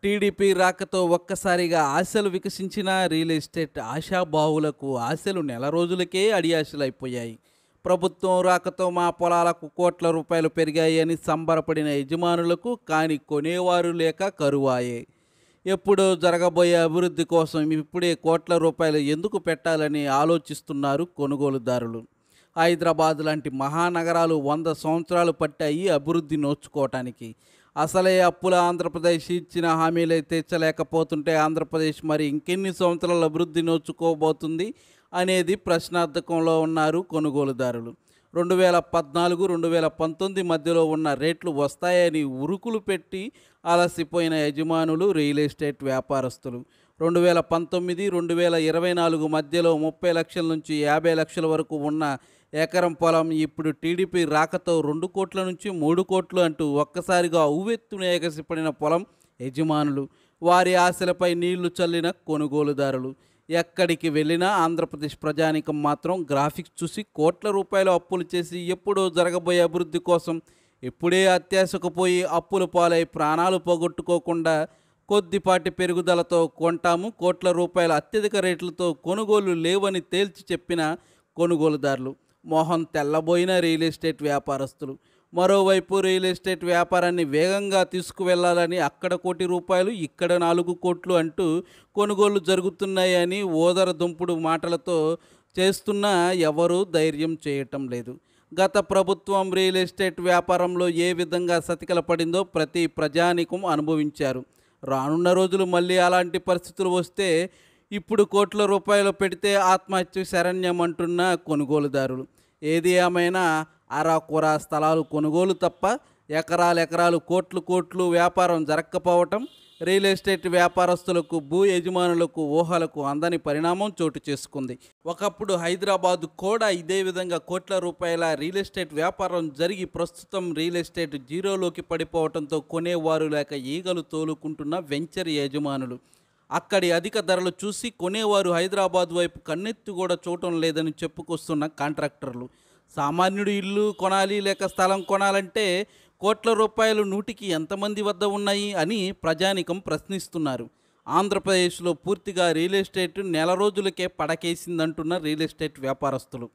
TDP రాకతో ఒక్కసారిగా ఆశలు వికసించిన రియల్ ఎస్టేట్ ఆశాబాహులకు ఆశలు నెల రోజులకే అడియాశలైపోయాయి. ప్రభుత్వం రాకతో మా పొలాలకు కోట్ల రూపాయలు పెరిగాయని సంబరపడిన యజమానులకు కానీ కొనేవారు లేక కరువాయే. ఎప్పుడో జరగబోయే అభివృద్ధి కోసం ఇప్పుడే కోట్ల రూపాయలు ఎందుకు పెట్టాలని ఆలోచిస్తున్నారు కొనుగోలుదారులు. హైదరాబాద్ లాంటి మహానగరాలు 100 సంవత్సరాలు పట్టాయి అభివృద్ధి నోచుకోవటానికి. అసలే అప్పుల ఆంధ్రప్రదేశ్ ఇచ్చిన హామీలే తీర్చలేకపోతుంటే ఆంధ్రప్రదేశ్ మరి ఇంకెన్ని సంవత్సరాల అభివృద్ధి నోచుకోబోతుంది అనేది ప్రశ్నార్థకంలో ఉన్నారు కొనుగోలుదారులు. 2014-2019 మధ్యలో ఉన్న రేట్లు వస్తాయని ఉరుకులు పెట్టి అలసిపోయిన యజమానులు, రియల్ ఎస్టేట్ వ్యాపారస్తులు 2019-2024 మధ్యలో 30 లక్షల నుంచి 50 లక్షల వరకు ఉన్న ఎకరం పొలం ఇప్పుడు టీడీపీ రాకతో 2 కోట్ల నుంచి 3 కోట్లు అంటూ ఒక్కసారిగా ఉవ్వెత్తున ఎగసిపడిన పొలం యజమానులు, వారి ఆశలపై నీళ్లు చల్లిన కొనుగోలుదారులు. ఎక్కడికి వెళ్ళినా ఆంధ్రప్రదేశ్ ప్రజానీకం మాత్రం గ్రాఫిక్స్ చూసి కోట్ల రూపాయలు అప్పులు చేసి ఎప్పుడో జరగబోయే అభివృద్ధి కోసం ఇప్పుడే అత్యాశకు పోయి అప్పుల పాలై ప్రాణాలు పోగొట్టుకోకుండా కొద్దిపాటి పెరుగుదలతో కొంటాము, కోట్ల రూపాయల అత్యధిక రేట్లతో కొనుగోలు లేవని తేల్చి చెప్పిన కొనుగోలుదారులు, మోహం తెల్లబోయిన రియల్ ఎస్టేట్ వ్యాపారస్తులు. మరోవైపు రియల్ ఎస్టేట్ వ్యాపారాన్ని వేగంగా తీసుకువెళ్లాలని అక్కడ ₹1 ఇక్కడ 4 కోట్లు అంటూ కొనుగోళ్లు జరుగుతున్నాయని ఓదర దుంపుడు మాటలతో చేస్తున్నా ఎవరూ ధైర్యం చేయటం లేదు. గత ప్రభుత్వం రియల్ ఎస్టేట్ వ్యాపారంలో ఏ విధంగా సతికిల పడిందో ప్రతి ప్రజానీకం అనుభవించారు. రానున్న రోజులు మళ్ళీ అలాంటి పరిస్థితులు వస్తే ఇప్పుడు కోట్ల రూపాయలు పెడితే ఆత్మహత్య శరణ్యం అంటున్న కొనుగోలుదారులు. ఏది ఏమైనా అరాకొరా స్థలాలు కొనుగోలు తప్ప ఎకరాలు కోట్లు వ్యాపారం జరగకపోవటం రియల్ ఎస్టేట్ వ్యాపారస్తులకు, భూ యజమానులకు ఊహలకు అందని పరిణామం చోటు చేసుకుంది. ఒకప్పుడు హైదరాబాద్ కూడా ఇదే విధంగా కోట్ల రూపాయల రియల్ ఎస్టేట్ వ్యాపారం జరిగి ప్రస్తుతం రియల్ ఎస్టేట్ జీరోలోకి పడిపోవడంతో కొనేవారు లేక ఈగలు తోలుకుంటున్న వెంచర్ యజమానులు, అక్కడి అధిక ధరలు చూసి కొనేవారు హైదరాబాద్ వైపు కన్నెత్తి కూడా చూడటం లేదని చెప్పుకొస్తున్న కాంట్రాక్టర్లు, సామాన్యుడు ఇల్లు కొనాలి లేక స్థలం కొనాలంటే కోట్ల రూపాయలు నూటికి ఎంతమంది వద్ద ఉన్నాయి అని ప్రజానీకం ప్రశ్నిస్తున్నారు. ఆంధ్రప్రదేశ్లో పూర్తిగా రియల్ ఎస్టేట్ నెల రోజులకే పడకేసిందంటున్న రియల్ ఎస్టేట్ వ్యాపారస్తులు.